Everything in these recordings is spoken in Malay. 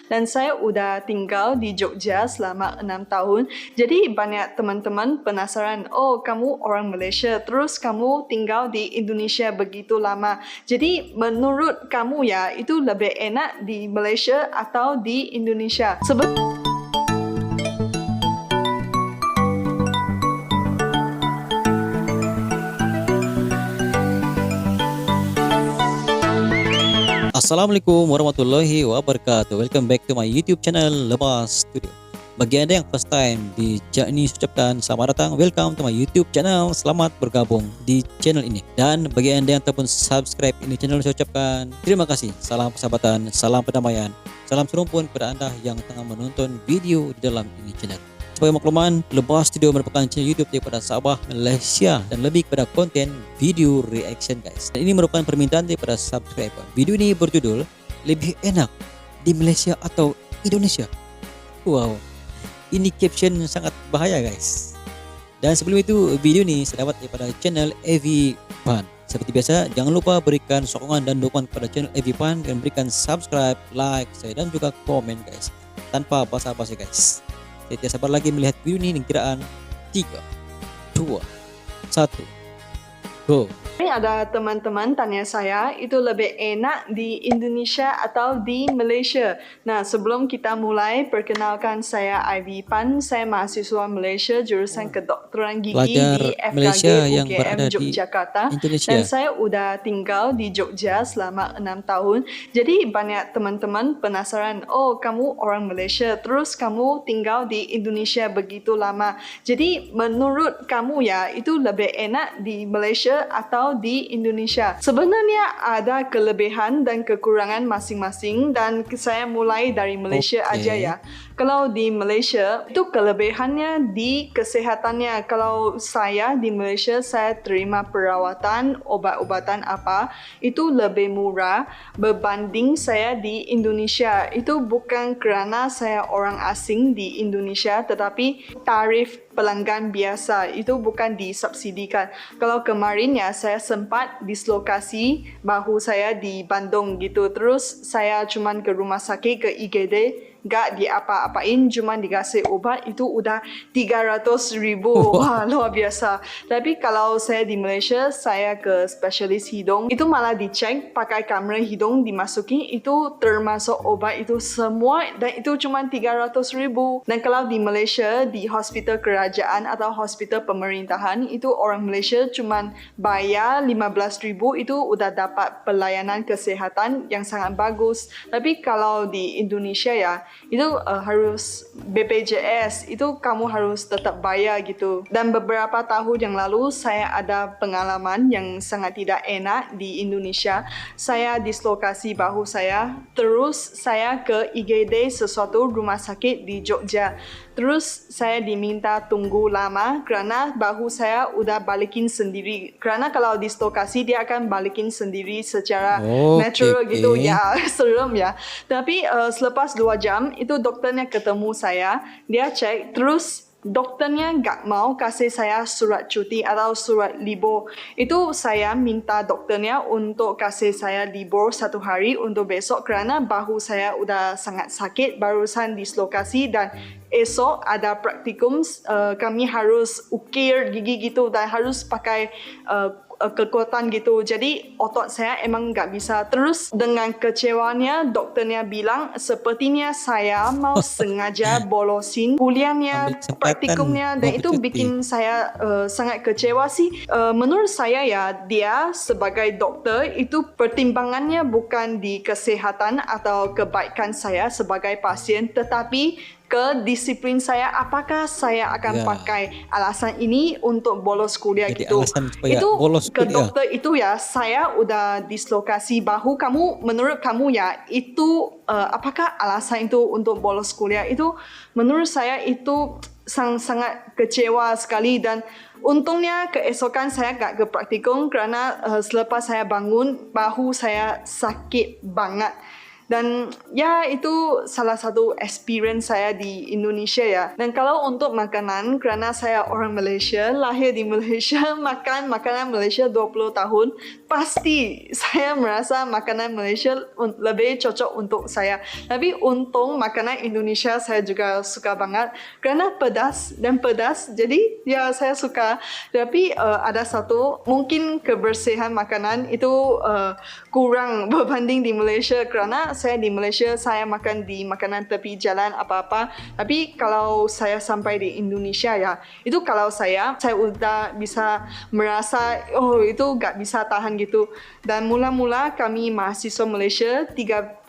dan saya udah tinggal di Jogja selama 6 tahun. Jadi banyak teman-teman penasaran, oh kamu orang Malaysia, terus kamu tinggal di Indonesia begitu lama. Jadi menurut kamu ya, itu lebih enak di Malaysia atau di Indonesia? Assalamualaikum warahmatullahi wabarakatuh. Welcome back to my YouTube channel Lepas Studio. Bagi anda yang first time di channel ini, ucapkan selamat datang, welcome to my YouTube channel. Selamat bergabung di channel ini. Dan bagi anda yang telah subscribe ini channel, saya ucapkan terima kasih. Salam persahabatan, salam perdamaian, salam serumpun kepada anda yang tengah menonton video di dalam ini channel. Sebagai makluman, Lepas Studio merupakan channel YouTube daripada Sabah, Malaysia dan lebih kepada konten video reaction guys. Dan ini merupakan permintaan daripada subscriber. Video ini berjudul lebih enak di Malaysia atau Indonesia. Wow, ini caption sangat bahaya guys. Dan sebelum itu, video ini saya dapat daripada channel AV Pan. Seperti biasa, jangan lupa berikan sokongan dan dukungan kepada channel AV Pan dan berikan subscribe, like, share dan juga komen guys. Tanpa basa-basi guys. Saya tidak sabar lagi melihat video ini. Kiraan 3, 2, 1, go. Ini ada teman-teman tanya saya, itu lebih enak di Indonesia atau di Malaysia? Nah, sebelum kita mulai, perkenalkan saya Ivy Pan. Saya mahasiswa Malaysia jurusan kedokteran gigi Pelajar di FKG Malaysia yang UGM berada di Yogyakarta. Indonesia. Dan saya udah tinggal di Jogja selama 6 tahun. Jadi banyak teman-teman penasaran, oh kamu orang Malaysia, terus kamu tinggal di Indonesia begitu lama. Jadi menurut kamu ya, itu lebih enak di Malaysia atau di Indonesia? Sebenarnya ada kelebihan dan kekurangan masing-masing, dan saya mulai dari Malaysia aja ya. Kalau di Malaysia, itu kelebihannya di kesehatannya. Kalau saya di Malaysia, saya terima perawatan, obat-obatan apa, itu lebih murah berbanding saya di Indonesia. Itu bukan kerana saya orang asing di Indonesia, tetapi tarif pelanggan biasa itu bukan disubsidikan. Kalau kemarin ya, saya sempat dislokasi bahu saya di Bandung gitu. Terus saya cuman ke rumah sakit, ke IGD, gak diapa-apain, cuma dikasih obat, itu udah 300,000. Wah, luar biasa. Tapi kalau saya di Malaysia, saya ke spesialis hidung, itu malah dicek pakai kamera hidung, dimasuki, itu termasuk obat itu semua, dan itu cuma 300,000. Dan kalau di Malaysia, di hospital kerajaan atau hospital pemerintahan, itu orang Malaysia cuma bayar 15,000, itu udah dapat pelayanan kesehatan yang sangat bagus. Tapi kalau di Indonesia ya, itu harus BPJS, itu kamu harus tetap bayar gitu. Dan beberapa tahun yang lalu saya ada pengalaman yang sangat tidak enak di Indonesia. Saya dislokasi bahu saya, terus saya ke IGD, sesuatu rumah sakit di Jogja. Terus saya diminta tunggu lama kerana bahu saya udah balikin sendiri. Kerana kalau dislokasi dia akan balikin sendiri secara natural gitu ya. Serem ya. Tapi selepas 2 jam itu dokternya ketemu saya, dia cek, terus dokternya gak mau kasih saya surat cuti atau surat libur. Itu saya minta dokternya untuk kasih saya libur 1 hari untuk besok kerana bahu saya udah sangat sakit, barusan dislokasi, dan esok ada praktikum, kami harus ukir gigi gitu dan harus pakai kekuatan gitu. Jadi otot saya emang nggak bisa. Terus dengan kecewanya, dokternya bilang sepertinya saya mau sengaja bolosin kuliahnya, praktikumnya, dan itu bikin saya sangat kecewa sih. Menurut saya ya, dia sebagai dokter itu pertimbangannya bukan di kesehatan atau kebaikan saya sebagai pasien, tetapi ke disiplin saya, apakah saya akan pakai alasan ini untuk bolos kuliah. Jadi gitu. Itu ke dokter itu ya, saya udah dislokasi bahu, kamu, menurut kamu ya, itu apakah alasan itu untuk bolos kuliah? Itu menurut saya itu sangat kecewa sekali. Dan untungnya keesokan saya gak ke praktikum kerana selepas saya bangun, bahu saya sakit banget. Dan ya itu salah satu experience saya di Indonesia ya. Dan kalau untuk makanan, kerana saya orang Malaysia, lahir di Malaysia, makan makanan Malaysia 20 tahun, pasti saya merasa makanan Malaysia lebih cocok untuk saya. Tapi untung makanan Indonesia saya juga suka banget kerana pedas, jadi ya saya suka. Tapi ada satu, mungkin kebersihan makanan itu kurang berbanding di Malaysia kerana saya di Malaysia saya makan di makanan tepi jalan apa-apa. Tapi kalau saya sampai di Indonesia ya, itu kalau saya udah bisa merasa oh itu gak bisa tahan gitu. Dan mula-mula kami mahasiswa Malaysia 33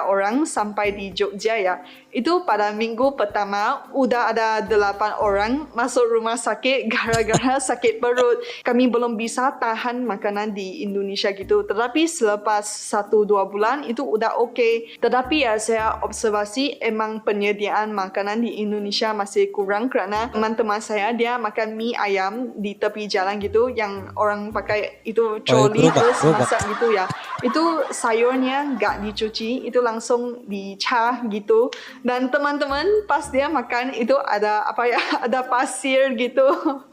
orang sampai di Jogja ya. Itu pada minggu pertama udah ada 8 orang masuk rumah sakit gara-gara sakit perut. Kami belum bisa tahan makanan di Indonesia gitu. Tetapi selepas 1-2 bulan itu udah okey. Tetapi ya saya observasi emang penyediaan makanan di Indonesia masih kurang kerana teman-teman saya dia makan mie ayam di tepi jalan gitu yang orang pakai itu troli terus masak gitu ya. Itu sayurnya gak dicuci, itu langsung dicah gitu. Dan teman-teman pas dia makan itu ada apa ya, ada pasir gitu.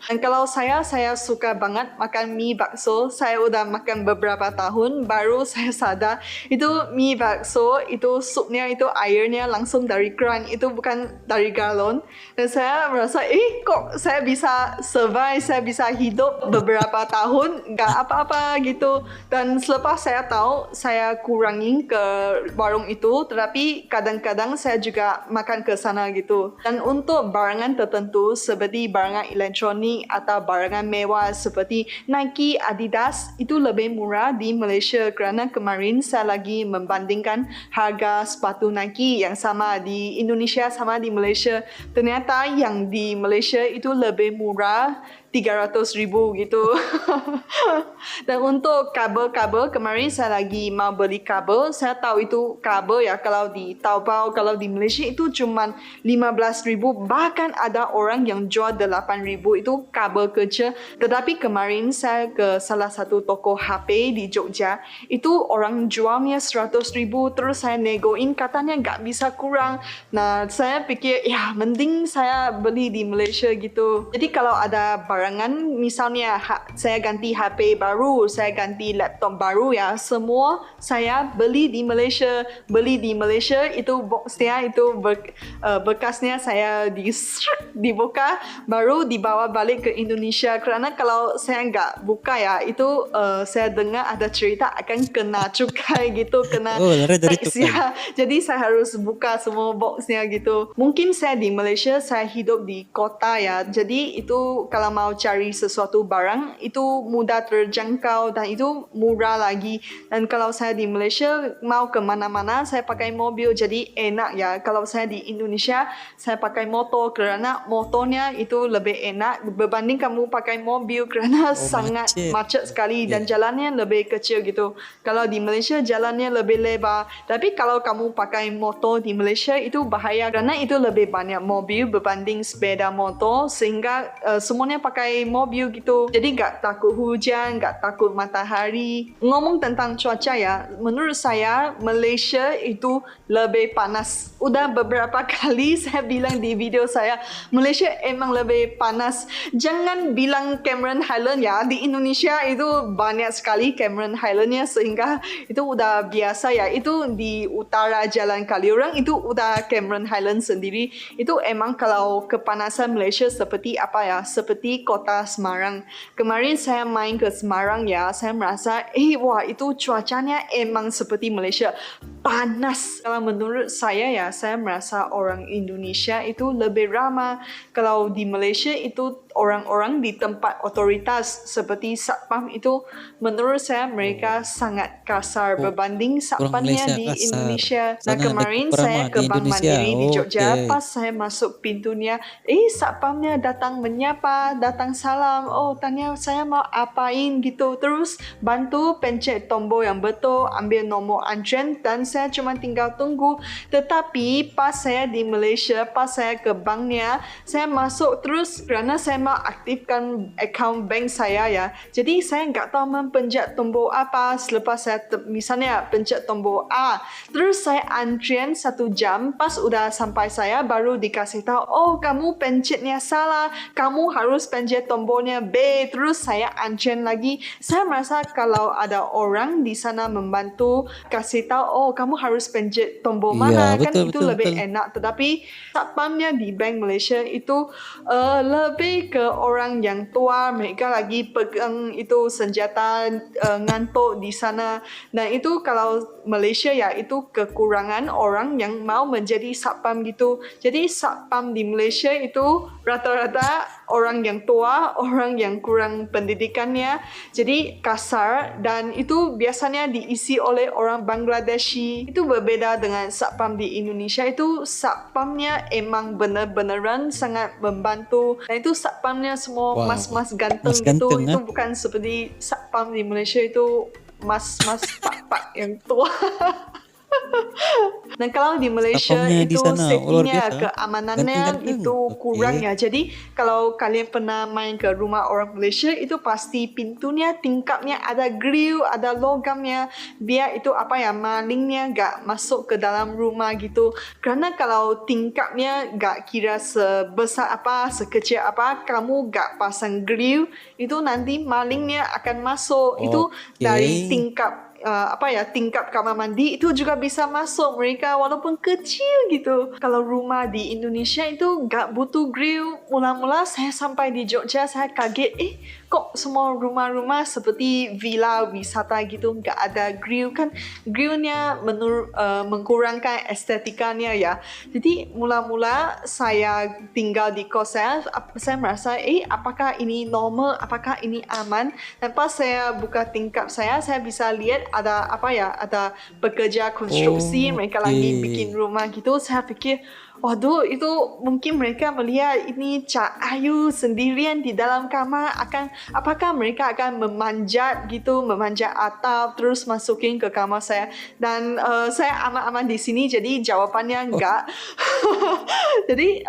Dan kalau saya suka banget makan mie bakso. Saya udah makan beberapa tahun baru saya sadar itu mie bakso itu supnya itu airnya langsung dari keran, itu bukan dari galon. Dan saya merasa kok saya bisa survive, saya bisa hidup beberapa tahun gak apa-apa gitu. Dan selepas saya tahu saya kurangin ke warung itu, tetapi kadang-kadang saya juga makan ke sana gitu. Dan untuk barangan tertentu seperti barangan elektronik atau barangan mewah seperti Nike, Adidas itu lebih murah di Malaysia kerana kemarin saya lagi membandingkan harga sepatu Nike yang sama di Indonesia sama di Malaysia. Ternyata yang di Malaysia itu lebih murah 300,000 gitu. Dan untuk kabel kemarin saya lagi mau beli kabel. Saya tahu itu kabel ya kalau di Taobao, kalau di Malaysia itu cuma 15,000. Bahkan ada orang yang jual 8,000 itu kabel kecil. Tetapi kemarin saya ke salah satu toko HP di Jogja, itu orang jualnya 100,000. Terus saya negoin katanya nggak bisa kurang. Nah saya pikir ya mending saya beli di Malaysia gitu. Jadi kalau ada barangan, misalnya saya ganti HP baru, saya ganti laptop baru ya, semua saya beli di Malaysia. Beli di Malaysia itu boxnya itu bekasnya saya dibuka baru dibawa balik ke Indonesia. Kerana kalau saya nggak buka ya, itu saya dengar ada cerita akan kena cukai gitu, kena tax ya. Jadi saya harus buka semua boxnya gitu. Mungkin saya di Malaysia saya hidup di kota ya, jadi itu kalau mau cari sesuatu barang itu mudah terjangkau dan itu murah lagi. Dan kalau saya di Malaysia mau ke mana-mana saya pakai mobil, jadi enak ya. Kalau saya di Indonesia saya pakai motor kerana motornya itu lebih enak berbanding kamu pakai mobil kerana sangat macet sekali dan jalannya lebih kecil gitu. Kalau di Malaysia jalannya lebih lebar. Tapi kalau kamu pakai motor di Malaysia itu bahaya kerana itu lebih banyak mobil berbanding sepeda motor, sehingga semuanya pakai mobil gitu. Jadi gak takut hujan, gak takut matahari. Ngomong tentang cuaca ya, menurut saya Malaysia itu lebih panas. Udah beberapa kali saya bilang di video saya, Malaysia emang lebih panas. Jangan bilang Cameron Highland ya, di Indonesia itu banyak sekali Cameron Highlandnya sehingga itu udah biasa ya. Itu di utara Jalan Kaliurang itu udah Cameron Highland sendiri. Itu emang kalau kepanasan Malaysia seperti apa ya, seperti kota Semarang. Kemarin saya main ke Semarang ya, saya merasa wah itu cuacanya emang seperti Malaysia, panas. Kalau menurut saya ya, saya merasa orang Indonesia itu lebih ramah. Kalau di Malaysia itu orang-orang di tempat otoritas seperti satpam itu menurut saya mereka sangat kasar berbanding satpamnya di Indonesia. Nah kemarin saya ke Bank Mandiri di Jogja, pas saya masuk pintunya satpamnya datang menyapa, datang salam, oh tanya saya mau apain gitu. Terus bantu pencet tombol yang betul, ambil nombor antrian dan saya cuma tinggal tunggu. Tetapi pas saya di Malaysia, pas saya ke banknya, saya masuk terus kerana saya mau aktifkan akaun bank saya ya. Jadi saya nggak tahu mempencet tombol apa. Selepas saya misalnya pencet tombol A, terus saya antrian 1 jam. Pas udah sampai saya baru dikasih tahu, oh kamu pencetnya salah, kamu harus pencet tombolnya B. Terus saya antrian lagi. Saya merasa kalau ada orang di sana membantu kasih tahu, oh kamu harus pencet tombol mana, kan betul, itu betul, lebih betul. enak. Tetapi satpamnya di Bank Malaysia itu lebih ke orang yang tua, mereka lagi pegang itu senjata, ngantuk di sana. Dan itu kalau Malaysia ya itu kekurangan orang yang mau menjadi satpam gitu. Jadi satpam di Malaysia itu rata-rata orang yang tua, orang yang kurang pendidikannya, jadi kasar, dan itu biasanya diisi oleh orang Bangladeshi. Itu berbeda dengan satpam di Indonesia. Itu satpamnya emang benar-benaran sangat membantu. Dan itu satpamnya semua Wow, mas-mas ganteng mas gitu. ganteng Itu bukan seperti satpam di Malaysia itu mas-mas pak-pak yang tua. Dan kalau di Malaysia Satpamnya di itu sana luar safety-nya, biasa, keamanannya ganteng-ganteng. itu kurang Oke. ya. Jadi kalau kalian pernah main ke rumah orang Malaysia itu pasti pintunya, tingkapnya ada grill, ada logamnya, biar itu apa ya, malingnya gak masuk ke dalam rumah gitu. Kerana kalau tingkapnya gak kira sebesar apa, sekecil apa, kamu gak pasang grill, itu nanti malingnya akan masuk. Itu dari Oke. tingkap kamar mandi itu juga bisa masuk mereka walaupun kecil gitu. Kalau rumah di Indonesia itu gak butuh grill. Mula-mula saya sampai di Jogja, saya kaget, kok semua rumah-rumah seperti villa wisata gitu gak ada grill, kan grillnya mengkurangkan estetikanya ya. Jadi mula-mula saya tinggal di kos saya merasa apakah ini normal, apakah ini aman. Dan pas saya buka tingkap saya bisa lihat ada ada pekerja konstruksi, mereka lagi bikin Oke. rumah gitu. Saya pikir, waduh, itu mungkin mereka melihat ini Cak Ayu sendirian di dalam kamar, apakah mereka akan memanjat atap terus masukin ke kamar saya. Dan saya aman-aman di sini, jadi jawapannya Oh, enggak. Jadi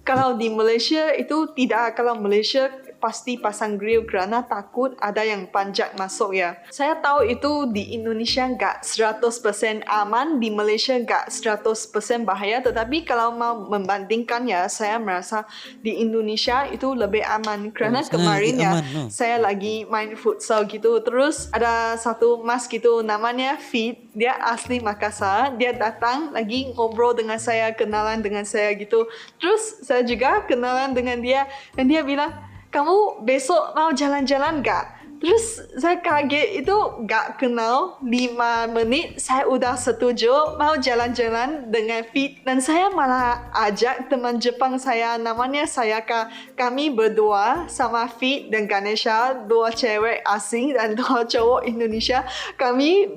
kalau di Malaysia itu tidak, kalau Malaysia pasti pasang grill kerana takut ada yang panjat masuk ya. Saya tahu itu di Indonesia enggak 100% aman, di Malaysia enggak 100% bahaya, tetapi kalau mau membandingkan ya, saya merasa di Indonesia itu lebih aman. Kerana sana lebih kemarin ya, aman, no? saya lagi main futsal gitu, terus ada satu mas gitu, namanya Fit, dia asli Makassar, dia datang lagi ngobrol dengan saya, kenalan dengan saya gitu. Terus saya juga kenalan dengan dia, dan dia bilang, kamu besok mau jalan-jalan gak? Terus saya kaget, itu gak kenal 5 menit saya udah setuju mau jalan-jalan dengan Fit. Dan saya malah ajak teman Jepang saya, namanya Sayaka. Kami berdua sama Fit dan Ganesha, 2 cewek asing dan 2 cowok Indonesia. Kami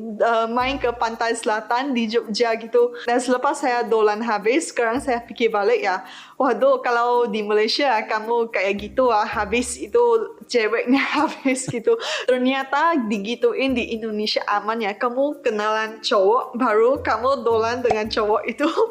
main ke pantai selatan di Jogja gitu. Dan selepas saya dolan habis, sekarang saya fikir balik ya, waduh, kalau di Malaysia kamu kayak gitu habis itu ceweknya habis gitu. Ternyata digituin di Indonesia aman ya. Kamu kenalan cowok baru kamu dolan dengan cowok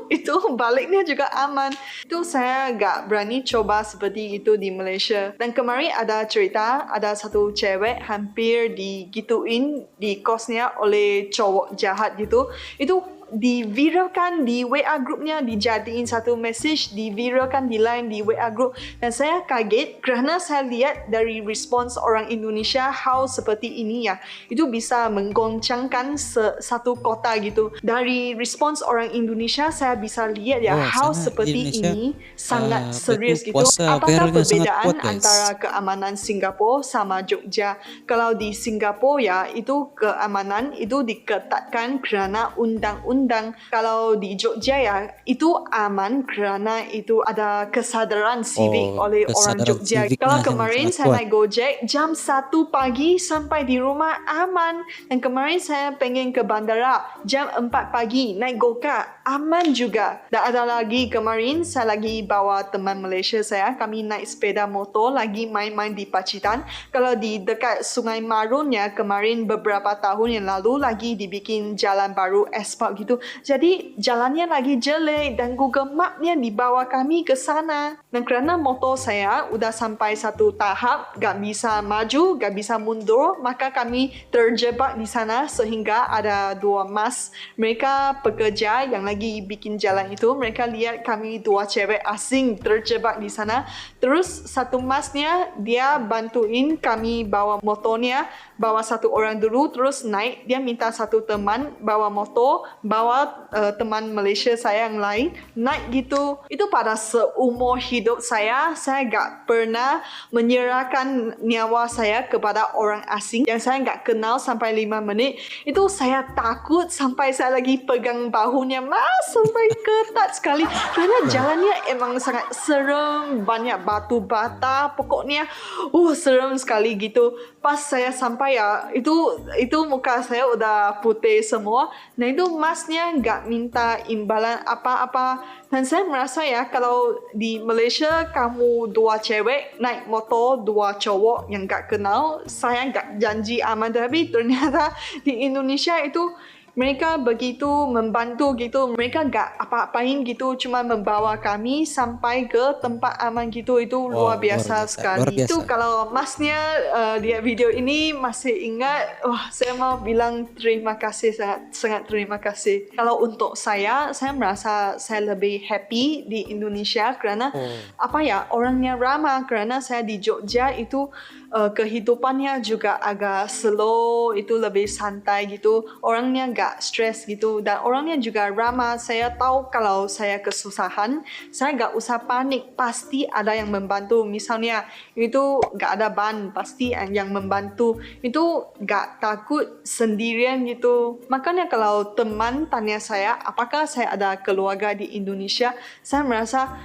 itu baliknya juga aman. Itu saya gak berani coba seperti itu di Malaysia. Dan kemarin ada cerita, ada satu cewek hampir digituin di kosnya oleh cowok jahat gitu. Itu diviralkan di WA grupnya, dijadiin satu message, diviralkan di line di WA group. Dan saya kaget kerana saya lihat dari respons orang Indonesia how seperti ini ya, itu bisa menggoncangkan satu kota gitu. Dari respons orang Indonesia saya bisa lihat ya how sana di seperti Indonesia ini sangat apa itu serius gitu. puasa Apakah viralnya sangat perbedaan kuat, guys. antara keamanan Singapura sama Jogja? Kalau di Singapura ya, itu keamanan itu diketatkan kerana undang-undang undang-undang. Kalau di Jogja ya, itu aman kerana itu ada kesadaran civic oleh orang Kesadaran Jogja. civiknya Kalau yang kemarin sangat saya kuat. naik Gojek jam 1 pagi sampai di rumah aman. Dan kemarin saya pengen ke bandara jam 4 pagi naik go-kart aman juga. Dan ada lagi kemarin saya lagi bawa teman Malaysia saya, kami naik sepeda motor lagi main-main di Pacitan. Kalau di dekat Sungai Marunnya kemarin beberapa tahun yang lalu lagi dibikin jalan baru aspal gitu. Jadi jalannya lagi jelek dan Google Map-nya dibawa kami ke sana. Dan kerana motor saya udah sampai satu tahap gak bisa maju, gak bisa mundur, maka kami terjebak di sana sehingga ada 2 mas mereka pekerja yang lagi bikin jalan itu. Mereka lihat kami 2 cewek asing terjebak di sana. Terus satu masnya dia bantuin kami bawa motornya, bawa satu orang dulu terus naik. Dia minta satu teman bawa motor, bawa teman Malaysia saya yang lain naik gitu. Itu pada seumur hidup saya gak pernah menyerahkan nyawa saya kepada orang asing yang saya gak kenal sampai 5 menit. Itu saya takut sampai saya lagi pegang bahunya sampai ketat sekali kerana jalannya emang sangat serem, banyak batu bata, pokoknya serem sekali gitu. Pas saya sampai ya, itu muka saya udah putih semua. Nah itu masnya gak minta imbalan apa-apa. Dan saya merasa ya, kalau di Malaysia kamu 2 cewek naik motor 2 cowok yang gak kenal, saya gak janji aman. Tapi ternyata di Indonesia itu mereka begitu membantu gitu. Mereka gak apa-apain gitu, cuma membawa kami sampai ke tempat aman gitu. Itu luar biasa sekali. Luar biasa. Itu kalau masnya lihat video ini masih ingat, saya mau bilang terima kasih, sangat terima kasih. Kalau untuk saya merasa saya lebih happy di Indonesia kerana orangnya ramah. Kerana saya di Jogja itu kehidupannya juga agak slow, itu lebih santai gitu. Orangnya gak stres gitu dan orangnya juga ramah. Saya tahu kalau saya kesusahan, saya gak usah panik, pasti ada yang membantu. Misalnya itu gak ada ban, pasti yang membantu. Itu gak takut sendirian gitu. Makanya kalau teman tanya saya apakah saya ada keluarga di Indonesia, saya merasa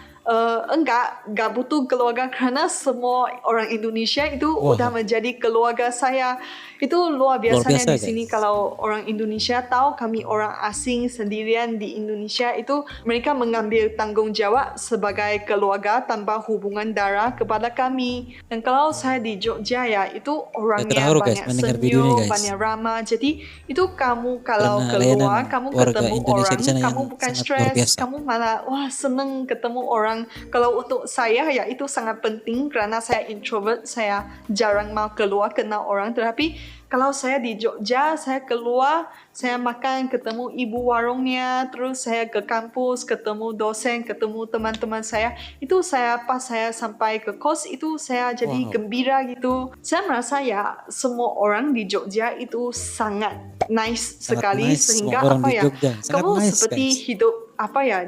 enggak butuh keluarga kerana semua orang Indonesia itu udah menjadi keluarga saya. Itu luar biasanya di sini guys. kalau orang Indonesia tahu kami orang asing sendirian di Indonesia, itu mereka mengambil tanggung jawab sebagai keluarga tanpa hubungan darah kepada kami. Dan kalau saya di Jogja ya, itu orangnya terharu, guys, banyak mendengar video ini, senyum, guys. banyak ramah. Jadi itu kamu kalau Karena keluar, layanan kamu warga ketemu Indonesia orang, di sana kamu yang bukan sangat luar stres, biasa. kamu malah seneng ketemu orang. Kalau untuk saya ya itu sangat penting kerana saya introvert, saya jarang mau keluar kenal orang. Tetapi kalau saya di Jogja, saya keluar, saya makan, ketemu ibu warungnya, terus saya ke kampus, ketemu dosen, ketemu teman-teman saya. Itu pas saya sampai ke kos, itu saya jadi gembira gitu. Saya merasa ya semua orang di Jogja itu sangat nice sekali, nice. sehingga Semua orang di Jogja sangat kamu nice, seperti guys. hidup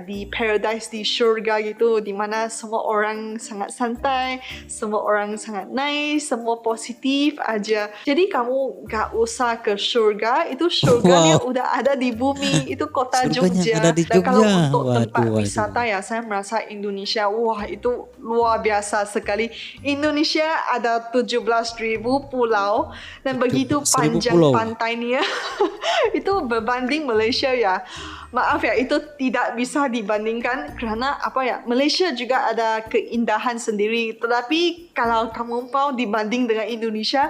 di paradise, di surga gitu, di mana semua orang sangat santai, semua orang sangat nice, semua positif aja. Jadi kamu gak usah ke surga, itu surganya udah ada di bumi, itu kota Surganya Jogja. ada di Dan kalau Jogja. untuk tempat Waduh. wisata ya, saya merasa Indonesia, itu luar biasa sekali. Indonesia ada 17.000 pulau dan begitu 17.000 panjang pulau. pantainya. Itu berbanding Malaysia ya. Maaf ya, itu tidak bisa dibandingkan kerana Malaysia juga ada keindahan sendiri. Tetapi kalau kamu mau dibanding dengan Indonesia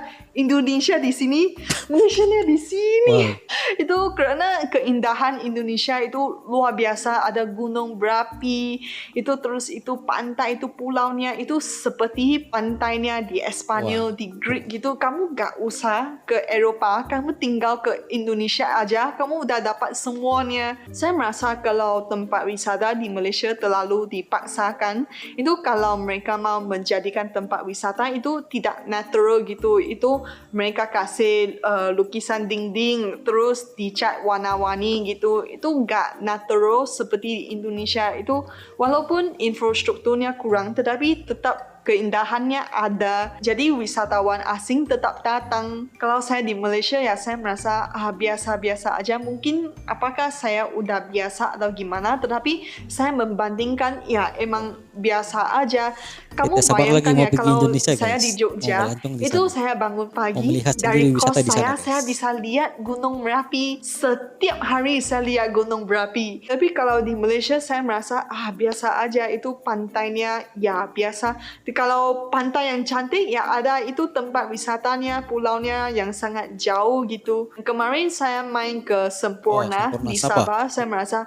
di sini, Malaysia-nya di sini. Itu kerana keindahan Indonesia itu luar biasa. Ada gunung berapi, itu terus itu pantai, itu pulaunya itu seperti pantainya di Espanyol, di Greek gitu. Kamu gak usah ke Eropah, kamu tinggal ke Indonesia aja, kamu udah dapat semuanya. Saya merasa kalau tempat wisata di Malaysia terlalu dipaksakan. Itu kalau mereka mau menjadikan tempat wisata itu tidak natural gitu. Itu mereka kasih lukisan dinding terus dicat warna-warni gitu. Itu gak natural seperti di Indonesia. Itu walaupun infrastrukturnya kurang, tetapi tetap keindahannya ada. Jadi wisatawan asing tetap datang. Kalau saya di Malaysia ya saya merasa biasa-biasa aja. Mungkin apakah saya udah biasa atau gimana, tetapi saya membandingkan ya emang biasa aja. Kamu Kita sabar lagi bayangkan mau ya pergi kalau Indonesia saya guys. di Mau Jogja, melancong di itu sana. saya bangun Mau pagi melihat dari sendiri wisata kos di sana saya guys. bisa lihat Gunung Merapi. Setiap hari saya lihat Gunung Merapi. Tapi kalau di Malaysia saya merasa biasa aja, itu pantainya ya biasa. Kalau pantai yang cantik ya ada, itu tempat wisatanya, pulaunya yang sangat jauh gitu. Kemarin saya main ke Semporna Sempurna di Sabah. Sabah, saya merasa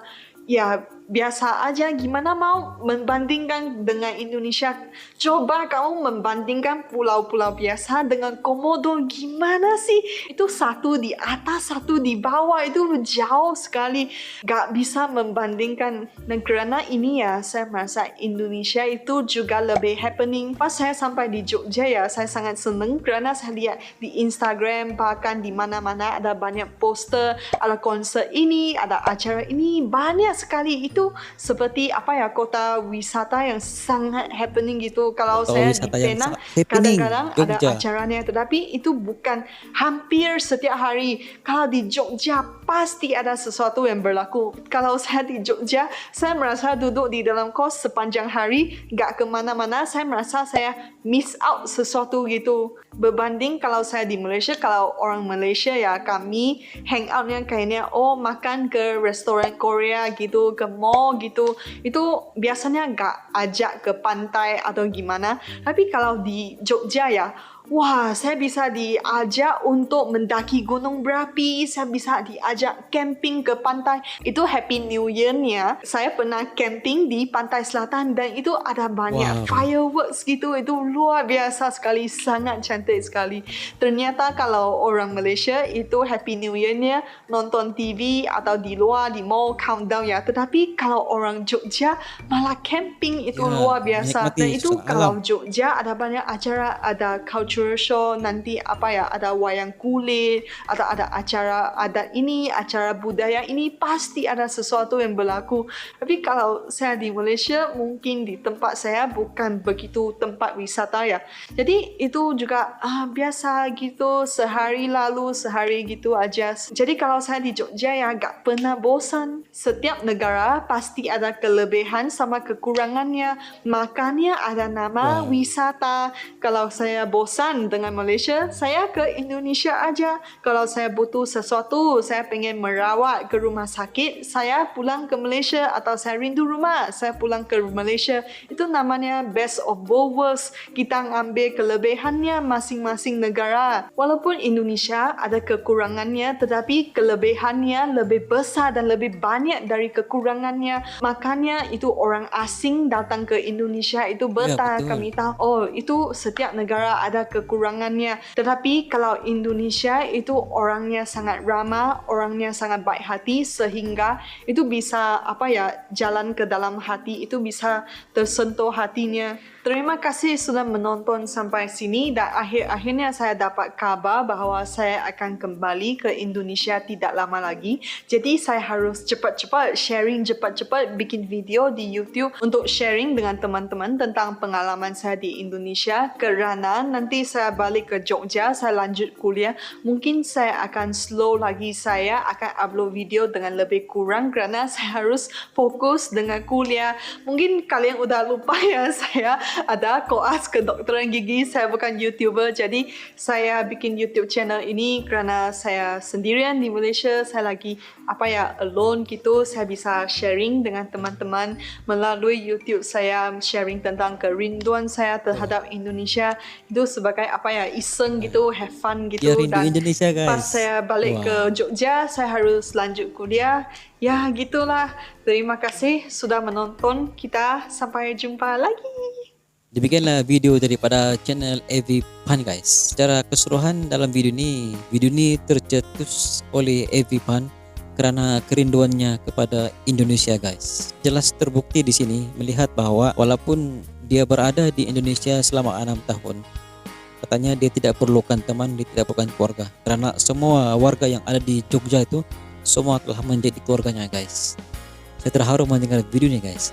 ya biasa aja. Gimana mau membandingkan dengan Indonesia? Coba kamu membandingkan pulau-pulau biasa dengan Komodo, gimana sih? Itu satu di atas, satu di bawah, itu jauh sekali. Gak bisa membandingkan. Dan kerana ini ya, saya merasa Indonesia itu juga lebih happening. Pas saya sampai di Jogja ya, saya sangat senang kerana saya lihat di Instagram, bahkan di mana-mana ada banyak poster, ada konser ini, ada acara ini, banyak sekali. Itu seperti kota wisata yang sangat happening gitu. Kalau Kota saya di wisata yang Penang sangat happening, kadang-kadang ada Jogja. acaranya, tetapi itu bukan hampir setiap hari. Kalau di Jogja pasti ada sesuatu yang berlaku. Kalau saya di Jogja, saya merasa duduk di dalam kos sepanjang hari, gak kemana-mana. Saya merasa saya miss out sesuatu gitu. Berbanding kalau saya di Malaysia, kalau orang Malaysia ya kami hangoutnya kayaknya makan ke restoran Korea gitu, ke mall gitu. Itu biasanya gak ajak ke pantai atau gimana. Tapi kalau di Jogja ya, wah, saya bisa diajak untuk mendaki gunung berapi, saya bisa diajak camping ke pantai. Itu Happy New Year-nya, saya pernah camping di pantai selatan dan itu ada banyak fireworks gitu. Itu luar biasa sekali, sangat cantik sekali. Ternyata kalau orang Malaysia itu Happy New Year-nya nonton TV atau di luar, di mall, countdown ya. Tetapi kalau orang Jogja malah camping, itu luar biasa. menikmati Dan itu suasana kalau alam. Jogja ada banyak acara, ada culture show, nanti ada wayang kulit, atau ada acara adat ini, acara budaya ini, pasti ada sesuatu yang berlaku. Tapi kalau saya di Malaysia, mungkin di tempat saya bukan begitu tempat wisata ya. Jadi itu juga biasa gitu, sehari lalu sehari gitu aja. Jadi kalau saya di Jogja ya gak pernah bosan. Setiap negara pasti ada kelebihan sama kekurangannya. Makanya ada nama wisata. Kalau saya bosan dengan Malaysia, saya ke Indonesia aja. Kalau saya butuh sesuatu, saya pengen merawat ke rumah sakit, saya pulang ke Malaysia. Atau saya rindu rumah, saya pulang ke Malaysia. Itu namanya best of both worlds. Kita ngambil kelebihannya masing-masing negara. Walaupun Indonesia ada kekurangannya, tetapi kelebihannya lebih besar dan lebih banyak dari kekurangannya. Makanya itu orang asing datang ke Indonesia itu betah. betul. Kami tahu, itu setiap negara ada kekurangannya. Tetapi kalau Indonesia itu orangnya sangat ramah, orangnya sangat baik hati, sehingga itu bisa jalan ke dalam hati, itu bisa tersentuh hatinya. Terima kasih sudah menonton sampai sini dan akhirnya saya dapat kabar bahawa saya akan kembali ke Indonesia tidak lama lagi. Jadi saya harus cepat-cepat sharing, cepat-cepat bikin video di YouTube untuk sharing dengan teman-teman tentang pengalaman saya di Indonesia, kerana nanti saya balik ke Jogja, saya lanjut kuliah. Mungkin saya akan slow lagi, saya akan upload video dengan lebih kurang kerana saya harus fokus dengan kuliah. Mungkin kalian udah lupa ya, saya ada koas kedokteran gigi. Saya bukan YouTuber, jadi saya bikin YouTube channel ini kerana saya sendirian di Malaysia. Saya lagi alone gitu. Saya bisa sharing dengan teman-teman melalui YouTube. Saya sharing tentang kerinduan saya terhadap Indonesia. Itu sebagai iseng gitu, have fun gitu. Dia rindu Dan Indonesia pas guys. saya balik ke Jogja, saya harus lanjut kuliah. Ya gitulah. Terima kasih sudah menonton. Kita sampai jumpa lagi. Demikianlah video daripada channel Evi Pan guys. Secara keseluruhan dalam video ini tercetus oleh Evi Pan karena kerinduannya kepada Indonesia guys. Jelas terbukti di sini melihat bahwa walaupun dia berada di Indonesia selama 6 tahun, katanya dia tidak perlukan teman, dia tidak perlukan keluarga, karena semua warga yang ada di Jogja itu semua telah menjadi keluarganya guys. Saya terharu mendengar videonya guys.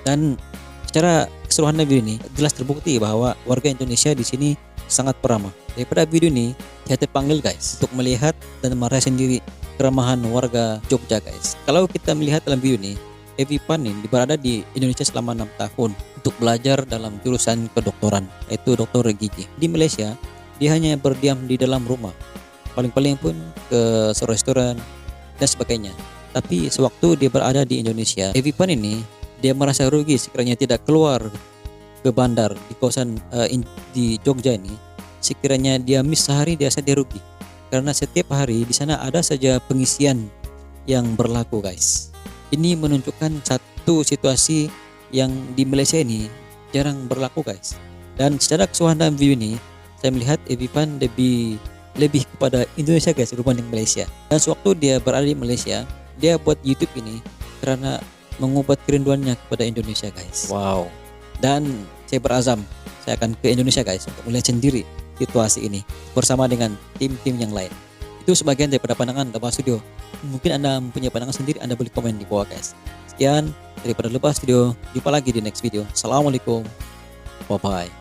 Dan secara keseluruhan video ini jelas terbukti bahwa warga Indonesia di sini sangat peramah. Daripada video ini saya terpanggil guys untuk melihat dan merasakan sendiri keramahan warga Jogja guys. Kalau kita melihat dalam video ini, Evipan ini berada di Indonesia selama 6 tahun untuk belajar dalam jurusan kedokteran, yaitu dokter gigi. Di Malaysia dia hanya berdiam di dalam rumah, paling-paling pun ke restoran dan sebagainya. Tapi sewaktu dia berada di Indonesia, Evipan ini dia merasa rugi sekiranya tidak keluar ke bandar di kawasan di Jogja ini. Sekiranya dia miss sehari dia sadar rugi, karena setiap hari di sana ada saja pengisian yang berlaku guys. Ini menunjukkan satu situasi yang di Malaysia ini jarang berlaku guys. Dan secara keseluruhan dalam video ini saya melihat Evipan lebih kepada Indonesia guys berbanding Malaysia. Dan sewaktu dia berada di Malaysia, dia buat YouTube ini karena mengobat kerinduannya kepada Indonesia guys. Wow. Dan saya berazam saya akan ke Indonesia guys untuk melihat sendiri situasi ini bersama dengan tim-tim yang lain. Itu sebagian daripada pandangan Lebah Studio. Mungkin Anda mempunyai pandangan sendiri, Anda boleh komen di bawah guys. Sekian daripada Lebah Studio. Jumpa lagi di next video. Assalamualaikum. Bye bye.